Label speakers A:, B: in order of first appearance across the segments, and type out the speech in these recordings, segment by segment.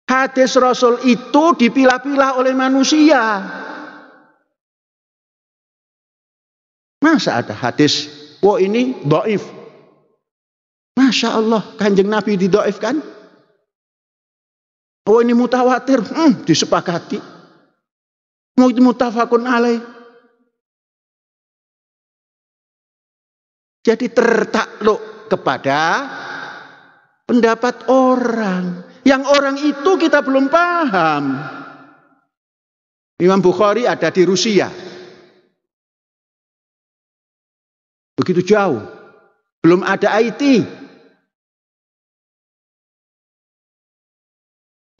A: Hadis Rasul itu dipilah-pilah oleh manusia. Masa ada hadis, wah ini dhaif. Masya Allah, Kanjeng Nabi didhaifkan. Oh ini mutawatir, disepakati. Mau mutafakun alaih. Jadi tertakluk kepada pendapat orang. Yang orang itu kita belum paham. Imam Bukhari ada di Rusia. Begitu jauh. Belum ada IT.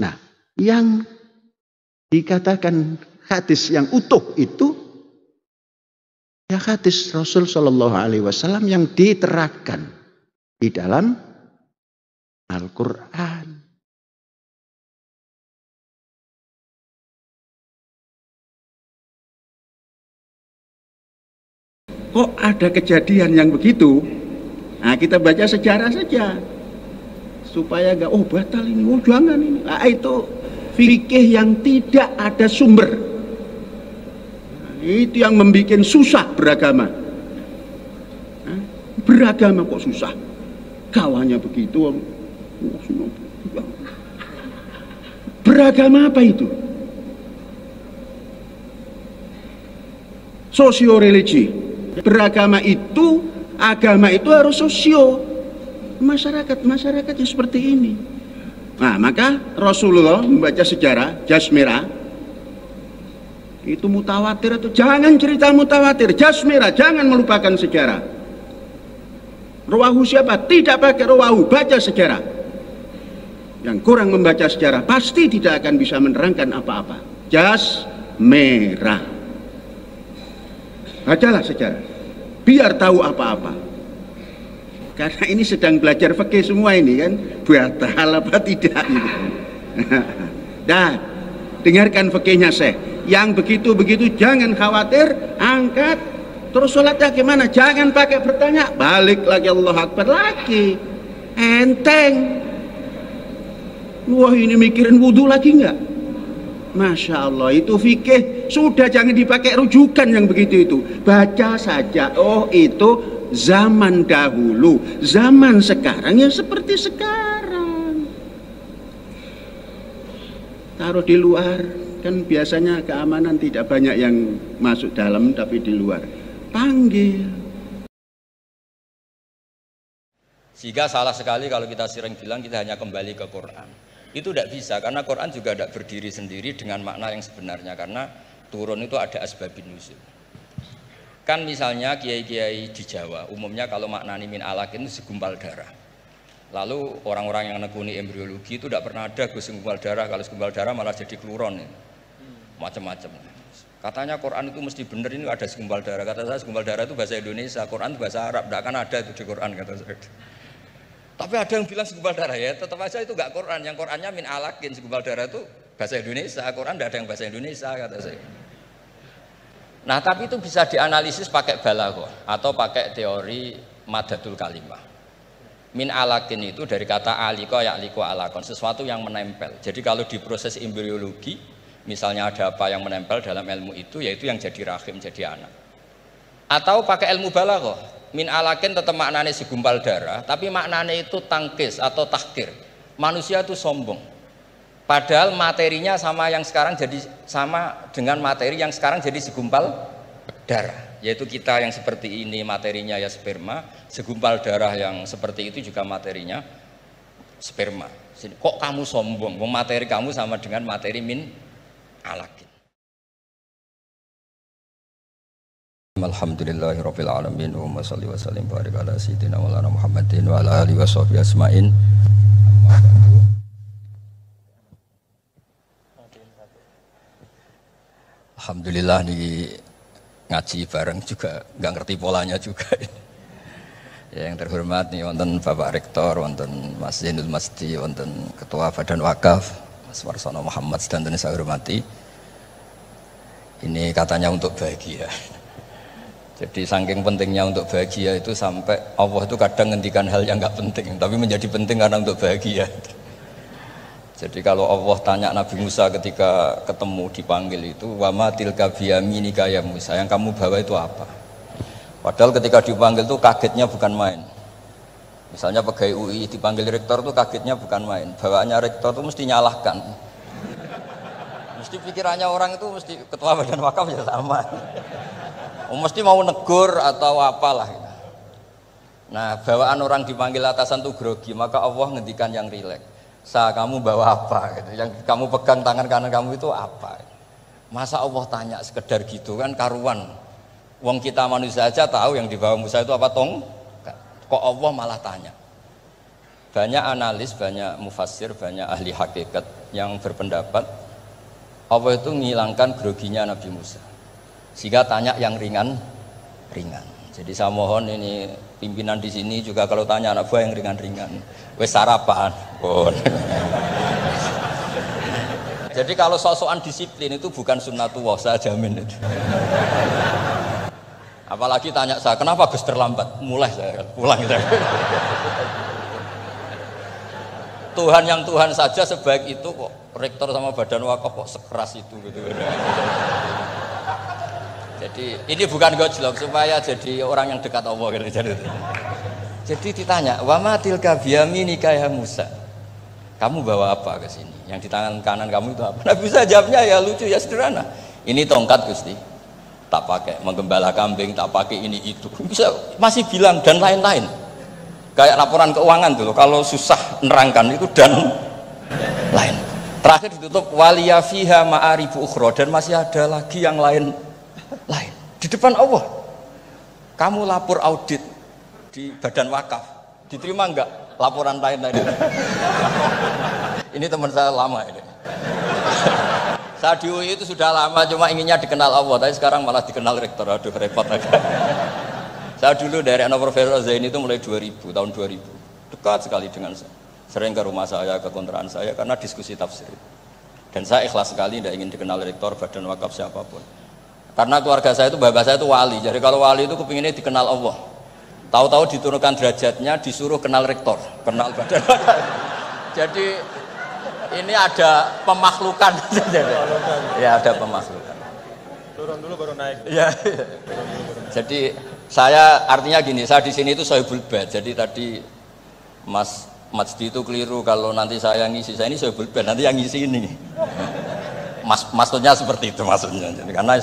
A: Nah, yang dikatakan hadis yang utuh itu ya hadis Rasul Shallallahu Alaihi Wasallam yang diterangkan di dalam Al-Quran. Kok ada kejadian yang begitu? Nah, kita baca sejarah saja supaya enggak batal ini, jangan ini. Nah, itu fikih yang tidak ada sumber. Nah, itu yang membuat susah beragama. Nah, beragama kok susah? Kawannya begitu. Beragama apa itu? Sosio-religi. Beragama itu, agama itu harus sosio. Masyarakatnya seperti ini. Nah, maka Rasulullah membaca sejarah jas merah itu mutawatir atau jangan cerita mutawatir, jas merah, jangan melupakan sejarah. Rawahu siapa? Tidak pakai rawahu, baca sejarah. Yang kurang membaca sejarah pasti tidak akan bisa menerangkan apa-apa. Jas merah. Bacalah sejarah, biar tahu apa-apa. Karena ini sedang belajar fikih semua ini kan, batal apa tidak gitu. Dah, dengarkan fikihnya Syekh. Yang begitu-begitu jangan khawatir, angkat. Terus sholatnya gimana? Jangan pakai bertanya. Balik lagi Allahu Akbar lagi. Enteng. Wah ini mikirin wudhu lagi enggak? Masya Allah, itu fikih. Sudah jangan dipakai rujukan yang begitu itu. Baca saja. Oh itu zaman dahulu. Zaman sekarang ya seperti sekarang. Taruh di luar. Kan biasanya keamanan tidak banyak yang masuk dalam, tapi di luar. Panggil.
B: Sehingga salah sekali kalau kita sering bilang kita hanya kembali ke Quran. Itu tidak bisa, karena Quran juga tidak berdiri sendiri dengan makna yang sebenarnya, karena turun itu ada asbabun nuzul. Kan misalnya kiai-kiai di Jawa umumnya kalau maknani min alakin itu segumpal darah. Lalu orang-orang yang nekuni embriologi itu tidak pernah ada segumpal darah, kalau segumpal darah malah jadi kluron, macam-macam. Katanya Quran itu mesti benar, ini ada segumpal darah. Kata saya segumpal darah itu bahasa Indonesia, Quran itu bahasa Arab, tidak akan ada itu di Quran, kata saya. Tapi ada yang bilang segumpal darah, ya tetap aja itu enggak Quran. Yang Qurannya min alakin, segumpal darah itu bahasa Indonesia, Quran tidak ada yang bahasa Indonesia, kata saya. Nah tapi itu bisa dianalisis pakai balaghah atau pakai teori madatul kalimah. Min alakin itu dari kata aliko ya'liko alakon, sesuatu yang menempel. Jadi kalau di proses embriologi misalnya ada apa yang menempel dalam ilmu itu, yaitu yang jadi rahim, jadi anak. Atau pakai ilmu balaghah, min alakin tetap maknanya segumpal darah, tapi maknanya itu tangkis atau tahkir. Manusia itu sombong. Padahal materinya sama yang sekarang jadi sama dengan materi yang sekarang jadi segumpal darah. Yaitu kita yang seperti ini materinya ya sperma, segumpal darah yang seperti itu juga materinya sperma. Kok kamu sombong? Materi kamu sama dengan materi min alakin. Alhamdulillahirabbil alamin wa shalli wa sallim barik ala sayyidina maulana Muhammadin wa ala alihi washabbihi asmain. Alhamdulillah nih ngaji bareng juga nggak ngerti polanya juga. Ya, yang terhormat nih wonten Bapak Rektor, wonten Mas Zainul Masdi, wonten Ketua Badan Wakaf Mas Warsono Muhammad sedang saya hormati. Ini katanya untuk bahagia. Jadi saking pentingnya untuk bahagia itu sampai Allah itu kadang ngendikan hal yang nggak penting, tapi menjadi penting karena untuk bahagia. Jadi kalau Allah tanya Nabi Musa ketika ketemu dipanggil itu, wa ma tilka biyaminika ya Musa, yang kamu bawa itu apa? Padahal ketika dipanggil itu kagetnya bukan main. Misalnya pegawai UI dipanggil rektor itu kagetnya bukan main. Bawaannya rektor itu mesti nyalahkan. Mesti pikirannya orang itu mesti ketua badan wakaf ya sama. Mesti mau negur atau apalah. Nah, bawaan orang dipanggil atasan itu grogi, maka Allah ngendikan yang rileks. Kamu bawa apa? Gitu. Yang kamu pegang tangan kanan kamu itu apa? Masa Allah tanya sekedar gitu kan karuan. Wong kita manusia saja tahu yang dibawa Musa itu apa tong? Kok Allah malah tanya? Banyak analis, banyak mufassir, banyak ahli hakikat yang berpendapat Allah itu menghilangkan groginya Nabi Musa. Sehingga tanya yang ringan-ringan. Jadi saya mohon ini pimpinan di sini juga kalau tanya anak buah yang ringan-ringan. Wes sarapan. Bon. Jadi kalau sosokan disiplin itu bukan sunnatullah, saya jamin itu. Apalagi tanya saya, kenapa Gus terlambat? Mulai saya pulang saya. Tuhan yang Tuhan saja sebaik itu kok rektor sama badan wakaf kok sekeras itu gitu. Jadi ini bukan gojlok supaya jadi orang yang dekat Allah gitu. Jadi ditanya, wa ma tilka biyaminika ya Musa. Kamu bawa apa ke sini? Yang di tangan kanan kamu itu apa? Nabi Musa jawabnya ya lucu ya sederhana. Ini tongkat Gusti. Tak pakai menggembala kambing, tak pakai ini itu. Bisa masih bilang dan lain-lain. Kayak laporan keuangan dulu kalau susah nerangkan itu dan lain. Terakhir ditutup waliya fiha ma'aribu ukhra dan masih ada lagi yang lain di depan Allah. Kamu lapor audit di badan wakaf, diterima enggak laporan lain? Ini teman saya lama ini. Saya di UI itu sudah lama, cuma inginnya dikenal Allah, tapi sekarang malah dikenal rektor. Aduh repot lagi. Saya dulu dari anak Profesor Zaini itu mulai 2000, tahun 2000 dekat sekali dengan saya. Sering ke rumah saya, ke kontrakan saya karena diskusi tafsir. Dan saya ikhlas sekali tidak ingin dikenal rektor badan wakaf siapapun. Karena keluarga saya itu, bapak saya itu wali. Jadi kalau wali itu kepinginnya dikenal Allah. Tahu-tahu diturunkan derajatnya, disuruh kenal rektor, kenal badan wakaf. Jadi ini ada pemakhlukan. Ya ada pemakhlukan.
C: Turun dulu baru naik.
B: Ya. Jadi saya artinya gini, saya di sini itu Sohibul Bait. Jadi tadi Mas Majdi itu keliru kalau nanti saya ngisi. Saya ini Sohibul Bait, nanti yang ngisi ini. Maksudnya seperti itu maksudnya. Jadi, karena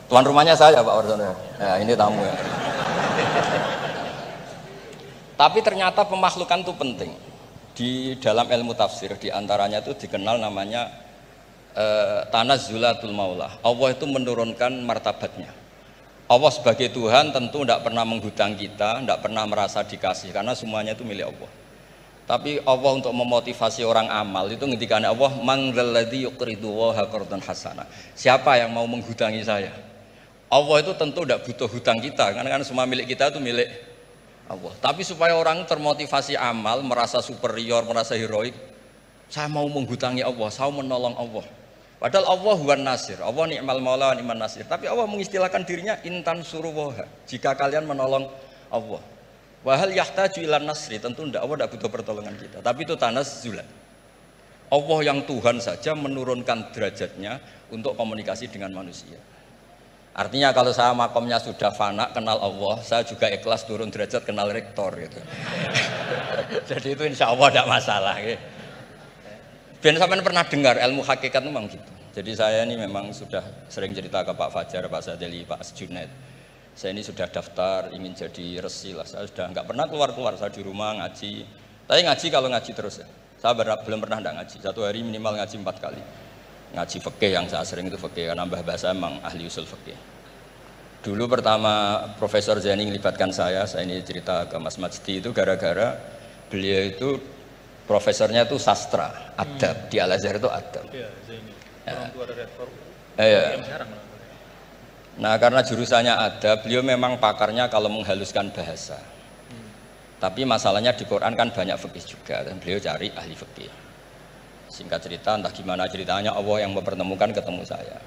B: tuan rumahnya saya Pak Warsono. Ya, ini tamu ya. Tapi ternyata pemakhlukan itu penting. Di dalam ilmu tafsir diantaranya itu dikenal namanya tanazzulatul maula. Allah itu menurunkan martabatnya. Allah sebagai Tuhan tentu tidak pernah menghutang kita, tidak pernah merasa dikasih karena semuanya itu milik Allah. Tapi Allah untuk memotivasi orang amal itu ngendikan Allah mangzalladzi yuqridu waha qardan hasana. Siapa yang mau menghutangi saya? Allah itu tentu tidak butuh hutang kita karena kan semua milik kita itu milik Allah. Tapi supaya orang termotivasi amal, merasa superior, merasa heroik, saya mau menghutangi Allah, saya mau menolong Allah. Padahal Allah huwan nasir, Allah ni'mal maula wa ni'man nasir. Tapi Allah mengistilahkan dirinya intan suruwaha, jika kalian menolong Allah. Wahal yahtaju ilan nasri, tentu tidak, Allah tidak butuh pertolongan kita. Tapi itu tanazzulan. Allah yang Tuhan saja menurunkan derajatnya untuk komunikasi dengan manusia. Artinya kalau saya makomnya sudah fana kenal Allah, saya juga ikhlas turun derajat kenal rektor gitu. Jadi itu insya Allah tidak masalah. Gitu. Ben sampean pernah dengar ilmu hakikat itu memang gitu. Jadi saya ini memang sudah sering cerita ke Pak Fajar, Pak Sadeli, Pak Junaid. Saya ini sudah daftar ingin jadi resi lah. Saya sudah nggak pernah keluar, saya di rumah ngaji. Tapi ngaji kalau ngaji terus ya. Saya belum pernah nggak ngaji. Satu hari minimal ngaji 4 kali. Ngaji fikih yang saya sering itu fikih, karena Mbah Bahasa memang ahli usul fikih. Dulu pertama Profesor Zaini melibatkan saya ini cerita ke Mas Majdi itu gara-gara beliau itu profesornya itu sastra, adab, di Al-Azhar itu adab.
C: Iya, Zaini. Orang tua dari rektor.
B: Iya. Nah karena jurusannya adab, beliau memang pakarnya kalau menghaluskan bahasa. Tapi masalahnya di Quran kan banyak fikih juga, dan beliau cari ahli fikih. Singkat cerita, entah gimana ceritanya Allah yang mempertemukan ketemu saya.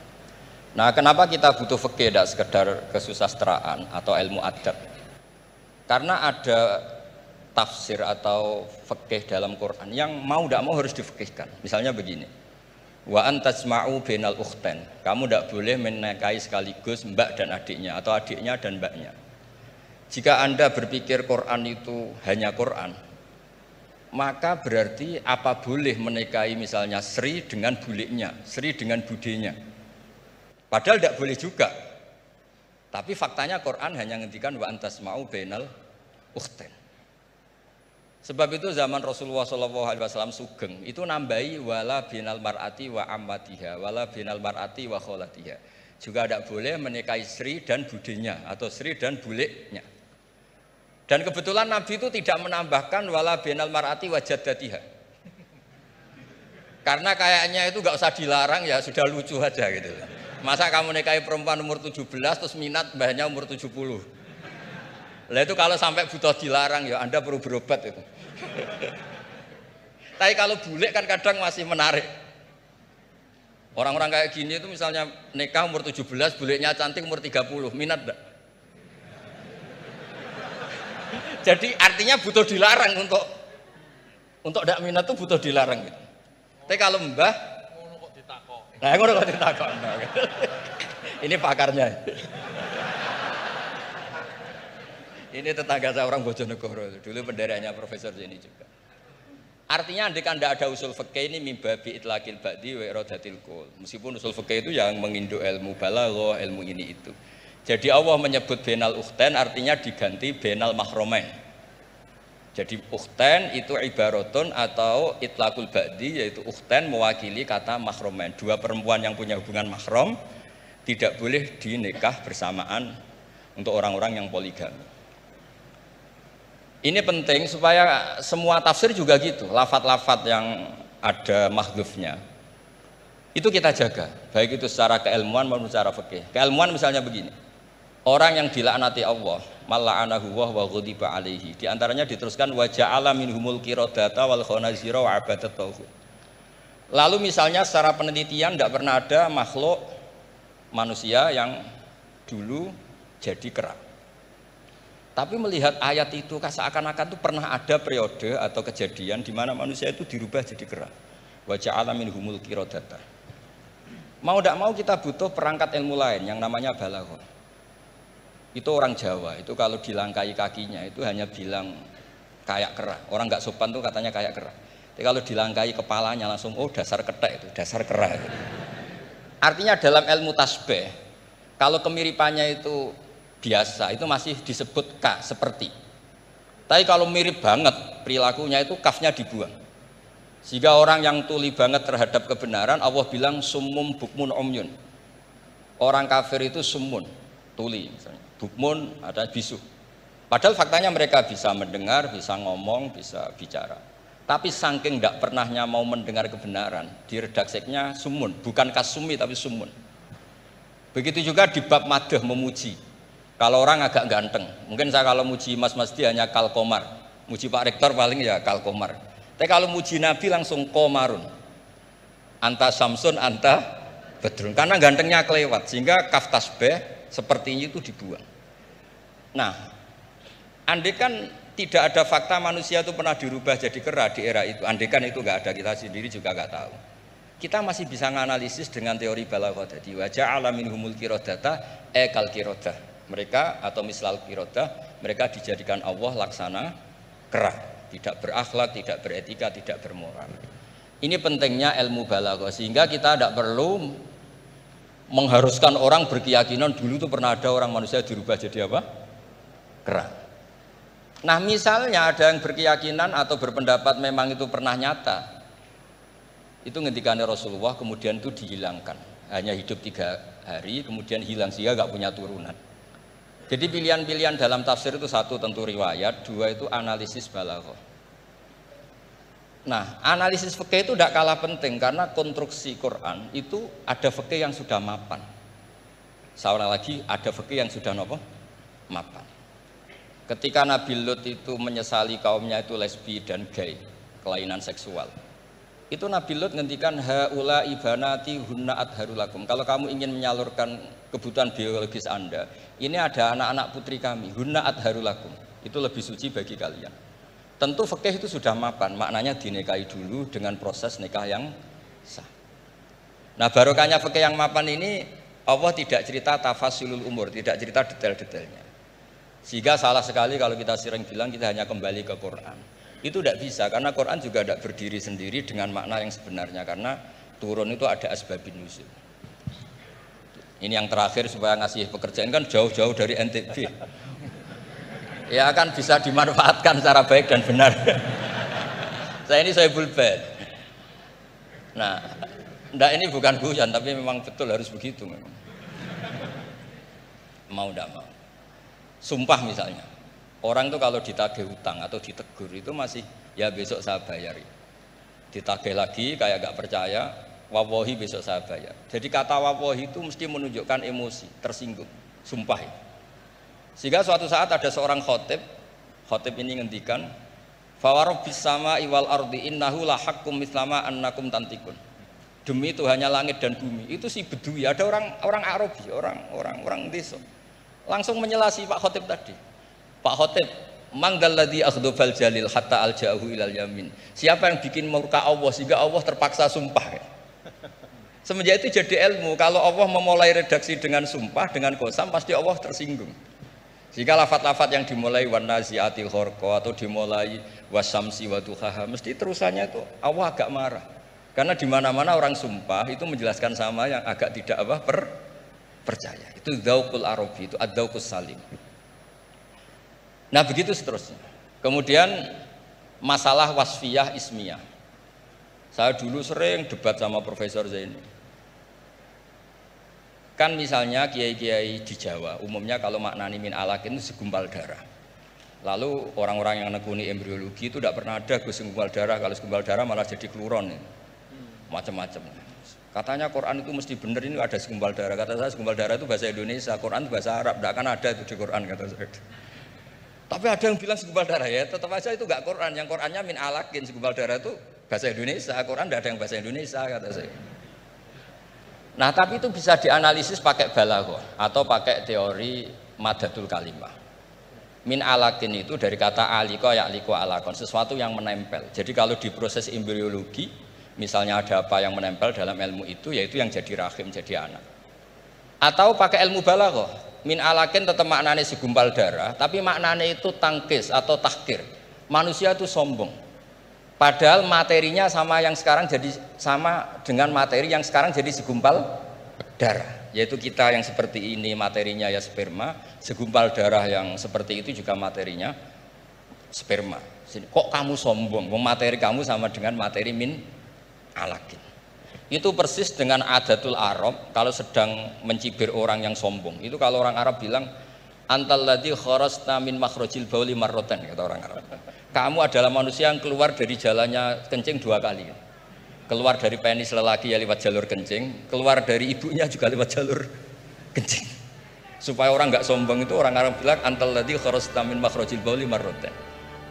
B: Nah kenapa kita butuh fikih, tidak sekedar kesusastraan atau ilmu adab? Karena ada tafsir atau fikih dalam Quran yang mau tidak mau harus difikihkan. Misalnya begini, wa antasma'u bainal ukhtain, kamu tidak boleh menikahi sekaligus mbak dan adiknya atau adiknya dan mbaknya. Jika Anda berpikir Quran itu hanya Quran, maka berarti apa boleh menikahi misalnya Sri dengan buliknya, Sri dengan budenya. Padahal tidak boleh juga. Tapi faktanya Quran hanya ngendikan wa antasma'u bainal ukhtain. Sebab itu zaman Rasulullah SAW sugeng itu nambahi wala binal mar'ati wa ammatiha wala binal mar'ati wa kholatiha. Juga tidak boleh menikahi Sri dan budenya atau Sri dan buliknya. Dan kebetulan Nabi itu tidak menambahkan wala binal mar'ati wa jaddatiha. Karena kayaknya itu nggak usah dilarang, ya sudah lucu aja gitu. Masa kamu nikahi perempuan umur 17 terus minat mbahnya umur 70. Lah itu kalau sampai butuh dilarang ya Anda perlu berobat itu. Tapi kalau bulik kan kadang masih menarik. Orang-orang kayak gini itu misalnya nikah umur 17, buliknya cantik umur 30, minat enggak? Jadi artinya butuh dilarang untuk enggak minat itu butuh dilarang gitu. Tapi kalau mbah ngono kok ditakok. Nah, ngono kok ditakok. Ini pakarnya. Ini tetangga saya orang Bojonegoro, dulu benderanya Profesor Zeni juga. Artinya andai kan tidak ada usul fikih ini mimbabi itlaqil ba'di wa iradatil qul. Meskipun usul fikih itu yang menginduk ilmu balaghah, ilmu ini itu. Jadi Allah menyebut bainal ukhtain artinya diganti bainal mahromain. Jadi ukhtain itu ibaratun atau itlaqul ba'di, yaitu ukhtain mewakili kata mahromain. Dua perempuan yang punya hubungan mahram tidak boleh dinikah bersamaan untuk orang-orang yang poligami. Ini penting supaya semua tafsir juga gitu, lafat-lafat yang ada mahdhufnya itu kita jaga, baik itu secara keilmuan maupun secara fikih. Keilmuan misalnya begini, orang yang dilaknati Allah, mala'anahu wa ghadiba alaihi, di antaranya diteruskan wa ja'ala minhumul qiradata wal khanazira wa abadat tauhid. Lalu misalnya secara penelitian tidak pernah ada makhluk manusia yang dulu jadi kera. Tapi melihat ayat itu seakan-akan itu pernah ada periode atau kejadian di mana manusia itu dirubah jadi kera. Wa ja'ala minhumul qiradata. Mau tidak mau kita butuh perangkat ilmu lain yang namanya balaghah. Itu orang Jawa, itu kalau dilangkai kakinya itu hanya bilang kayak kera. Orang nggak sopan tuh katanya kayak kera. Tapi kalau dilangkai kepalanya langsung oh dasar ketek itu, dasar kera. Artinya dalam ilmu tasbih, kalau kemiripannya itu biasa itu masih disebut ka seperti. Tapi kalau mirip banget perilakunya itu kafnya dibuang. Sehingga orang yang tuli banget terhadap kebenaran Allah bilang summum bukmun umyun. Orang kafir itu summun, tuli misalnya. Bukmun ada bisu. Padahal faktanya mereka bisa mendengar, bisa ngomong, bisa bicara. Tapi saking tidak pernahnya mau mendengar kebenaran, di redakseknya summun, bukan kasumi tapi summun. Begitu juga di bab madah memuji. Kalau orang agak ganteng, mungkin saya kalau muji Mas Masdi hanya kalkomar, muji Pak Rektor paling ya kalkomar. Tapi kalau muji Nabi langsung komarun, anta samsun, anta bedrun, karena gantengnya kelewat, sehingga kaf tasbih sepertinya itu dibuang. Nah, andai kan tidak ada fakta manusia itu pernah dirubah jadi kera di era itu, andai kan itu nggak ada, kita sendiri juga nggak tahu. Kita masih bisa menganalisis dengan teori balaghah tadi. Wa ja'ala minhumul qiradata kal qiradah. Mereka atau mislal qirodah, mereka dijadikan Allah laksana kera, tidak berakhlak, tidak beretika, tidak bermoral. Ini pentingnya ilmu balaghah, sehingga kita tidak perlu mengharuskan orang berkeyakinan dulu itu pernah ada orang manusia dirubah jadi apa? Kera. Nah misalnya ada yang berkeyakinan atau berpendapat memang itu pernah nyata, itu ngendikannya Rasulullah kemudian itu dihilangkan, hanya hidup 3 hari kemudian hilang sehingga nggak punya turunan. Jadi pilihan-pilihan dalam tafsir itu satu tentu riwayat, dua itu analisis balaghah. Nah, analisis fikih itu tidak kalah penting karena konstruksi Quran itu ada fikih yang sudah mapan. Seorang lagi ada fikih yang sudah mapan. Ketika Nabi Lut itu menyesali kaumnya itu lesbi dan gay, kelainan seksual. Itu Nabi Lut ngendikan haula ibanati hunna adharulakum. Kalau kamu ingin menyalurkan kebutuhan biologis Anda, ini ada anak-anak putri kami, hunna adharulakum. Itu lebih suci bagi kalian. Tentu fikih itu sudah mapan, maknanya dinikahi dulu dengan proses nikah yang sah. Nah barokahnya fikih yang mapan ini, Allah tidak cerita tafasilul umur, tidak cerita detail-detailnya. Sehingga salah sekali kalau kita sering bilang kita hanya kembali ke Quran. Itu tidak bisa, karena Quran juga tidak berdiri sendiri dengan makna yang sebenarnya, karena turun itu ada asbabun nuzul. Ini yang terakhir supaya ngasih pekerjaan kan jauh-jauh dari NTB. Ya kan bisa dimanfaatkan secara baik dan benar. Saya bulbet. Nah, enggak, ini bukan guyon, tapi memang betul harus begitu memang. Mau enggak mau. Sumpah misalnya, orang itu kalau ditagih hutang atau ditegur itu masih ya besok saya bayar. Ditagih lagi kayak gak percaya, wawahi besok saya bayar. Jadi kata wawahi itu mesti menunjukkan emosi, tersinggung, sumpah. Sehingga suatu saat ada seorang khotib ini ngendikan, fawarobbis sama iwal ardi innahu lahakum mislama annakum tantikun. Demi Tuhannya langit dan bumi. Itu si Bedui, ada orang Arabi, orang desa. Langsung menyelasi Pak Khotib tadi. Pak Khotib, manggalladzi akhdhafal jalil hatta alja'ahu ilal yamin. Siapa yang bikin murka Allah sehingga Allah terpaksa sumpah. Semenjak itu jadi ilmu, kalau Allah memulai redaksi dengan sumpah, dengan qasam, pasti Allah tersinggung. Jika lafat-lafat yang dimulai wan naziatil gharqa atau dimulai wasamsi wa duhaha, mesti terusannya itu Allah agak marah. Karena di mana-mana orang sumpah itu menjelaskan sama yang agak tidak percaya. Itu dzauqul arabi, itu ad-dzauqus salim. Nah, begitu seterusnya. Kemudian masalah wasfiyah ismiyah. Saya dulu sering debat sama Profesor Zaini. Kan misalnya kiai-kiai di Jawa, umumnya kalau maknani min alakin itu segumpal darah. Lalu orang-orang yang nekuni embriologi itu tidak pernah ada segumpal darah. Kalau segumpal darah malah jadi kluron, macam-macam. Katanya Quran itu mesti benar, ini ada segumpal darah. Kata saya segumpal darah itu bahasa Indonesia, Quran itu bahasa Arab, tidak akan ada itu di Quran, kata saya. Tapi ada yang bilang segumpal darah, ya tetap aja itu enggak Quran. Yang Qurannya min alakin, segumpal darah itu bahasa Indonesia, Quran tidak ada yang bahasa Indonesia, kata saya. Nah tapi itu bisa dianalisis pakai balaghah atau pakai teori madatul kalimah. Min alakin itu dari kata aliko ya'liku alakon, sesuatu yang menempel. Jadi kalau di proses embriologi, misalnya ada apa yang menempel dalam ilmu itu, yaitu yang jadi rahim, jadi anak. Atau pakai ilmu balaghah, min alakin tetap maknanya segumpal darah, tapi maknanya itu tangkis atau tahkir. Manusia itu sombong. Padahal materinya sama yang sekarang jadi sama dengan materi yang sekarang jadi segumpal darah. Yaitu kita yang seperti ini materinya ya sperma, segumpal darah yang seperti itu juga materinya sperma. Kok kamu sombong? Materi kamu sama dengan materi min alakin. Itu persis dengan adatul Arab kalau sedang mencibir orang yang sombong. Itu kalau orang Arab bilang antal ladzi kharasta min makhrajil bauli marratan, kata orang Arab. Kamu adalah manusia yang keluar dari jalannya kencing 2 kali. Keluar dari penis lelaki ya lewat jalur kencing, keluar dari ibunya juga lewat jalur kencing. Supaya orang nggak sombong itu orang Arab bilang antal ladzi kharasta min makhrajil bauli marratan.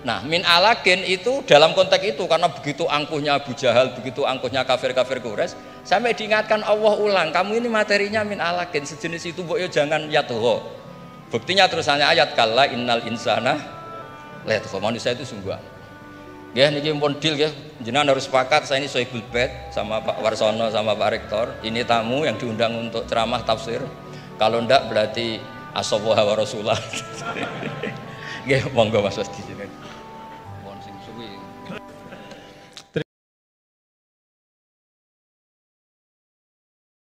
B: Nah, min alakin itu dalam konteks itu karena begitu angkuhnya Abu Jahal, begitu angkuhnya kafir-kafir Quraisy, sampai diingatkan Allah ulang, kamu ini materinya min alakin, sejenis itu mbok yo jangan yatho. Buktinya terusannya ayat kalla innal insana lihat manusia itu sungguh. Ya niki pun deal ya, jenengan harus sepakat saya ini Sohibul Bait sama Pak Warsono sama Pak Rektor, ini tamu yang diundang untuk ceramah tafsir. Kalau ndak berarti asawaha wa rasulah. Nggih, monggo Mas di sini.